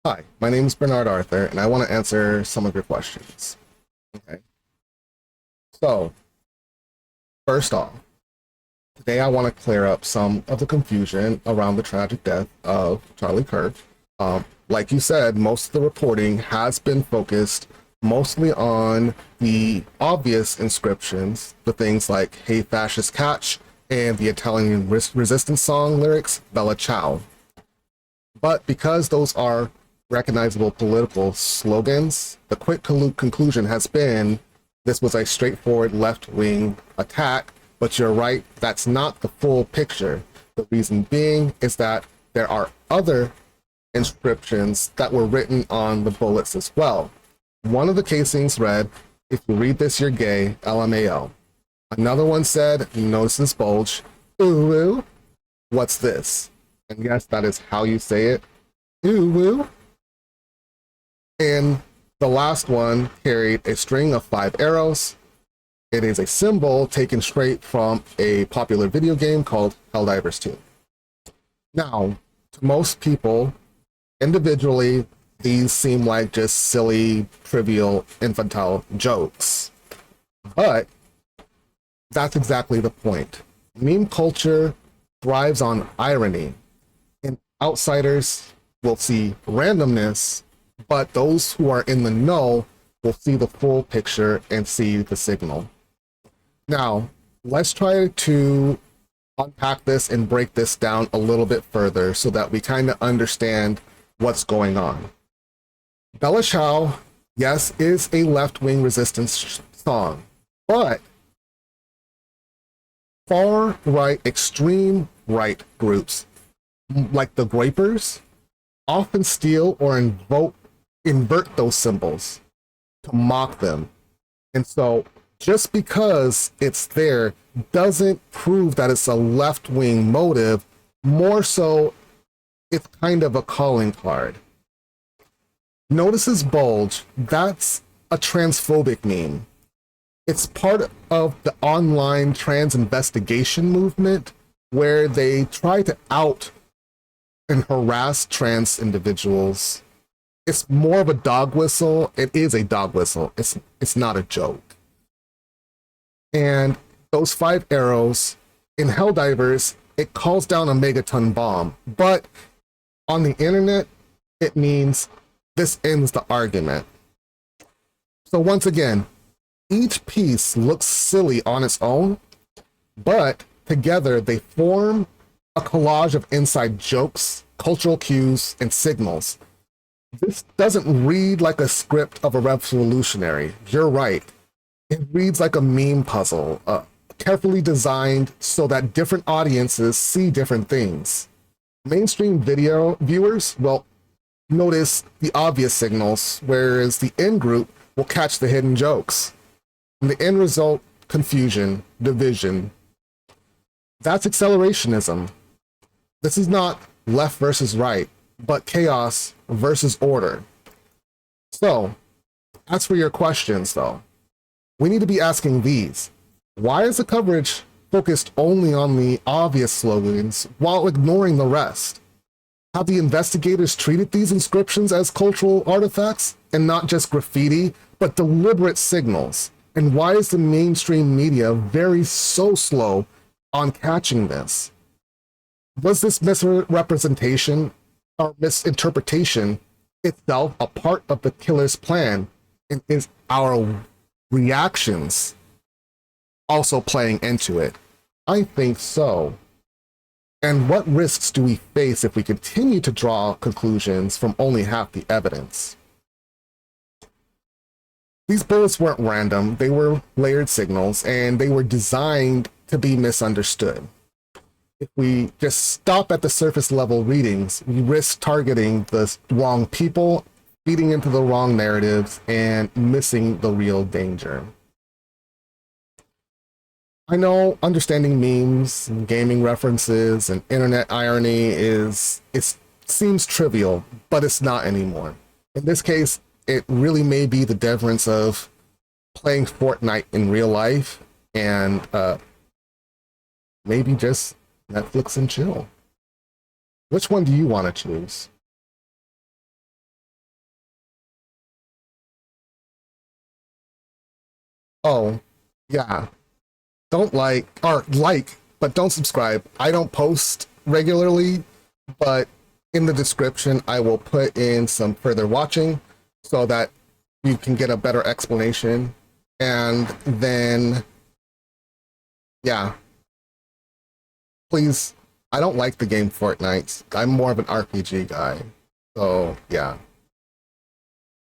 Hi, my name is Bernard Arthur, and I want to answer some of your questions. Okay. So, first off, today I want to clear up some of the confusion around the tragic death of Charlie Kirk. Like you said, most of the reporting has been focused mostly on the obvious inscriptions, the things like "Hey Fascist Catch" and the Italian resistance song lyrics "Bella Ciao." But because those are recognizable political slogans, the quick conclusion has been this was a straightforward left-wing attack, but you're right, that's not the full picture. The reason being is that there are other inscriptions that were written on the bullets as well. One of the casings read, "If you read this, you're gay, LMAO." Another one said, "Notice this bulge, ooh, ooh, what's this?" And yes, that is how you say it, ooh, ooh. And the last one carried a string of 5 arrows. It is a symbol taken straight from a popular video game called Helldivers 2. Now, to most people, individually, these seem like just silly, trivial, infantile jokes. But that's exactly the point. Meme culture thrives on irony, and outsiders will see randomness, but those who are in the know will see the full picture and see the signal. Now, let's try to unpack this and break this down a little bit further so that we kind of understand what's going on. Bella Ciao, yes, is a left-wing resistance song, but far-right, extreme right groups like the Groypers often steal or invert those symbols to mock them. And so just because it's there doesn't prove that it's a left-wing motive. More so, it's kind of a calling card. Notice this bulge. That's a transphobic meme. It's part of the online trans investigation movement where they try to out and harass trans individuals. It's more of a dog whistle. It is a dog whistle. It's not a joke. And those 5 arrows in Helldivers, it calls down a megaton bomb. But on the internet, it means this ends the argument. So once again, each piece looks silly on its own, but together they form a collage of inside jokes, cultural cues, and signals. This doesn't read like a script of a revolutionary. You're right. It reads like a meme puzzle, carefully designed so that different audiences see different things. Mainstream video viewers will notice the obvious signals, whereas the in-group will catch the hidden jokes. And the end result, confusion, division. That's accelerationism. This is not left versus right, but chaos versus order. So, as for your questions, though, we need to be asking these. Why is the coverage focused only on the obvious slogans while ignoring the rest? Have the investigators treated these inscriptions as cultural artifacts and not just graffiti, but deliberate signals? And why is the mainstream media so slow on catching this? Was this misrepresentation or misinterpretation itself a part of the killer's plan? And is our reactions also playing into it? I think so. And what risks do we face if we continue to draw conclusions from only half the evidence? These bullets weren't random, they were layered signals, and they were designed to be misunderstood. If we just stop at the surface level readings, we risk targeting the wrong people, feeding into the wrong narratives, and missing the real danger. I know understanding memes, and gaming references, and internet irony it seems trivial, but it's not anymore. In this case, it really may be the difference of playing Fortnite in real life and maybe just Netflix and chill. Which one do you want to choose? Oh, yeah. Don't like, or like, but don't subscribe. I don't post regularly, but in the description, I will put in some further watching so that you can get a better explanation. And then, yeah, please, I don't like the game Fortnite. I'm more of an RPG guy. So, yeah.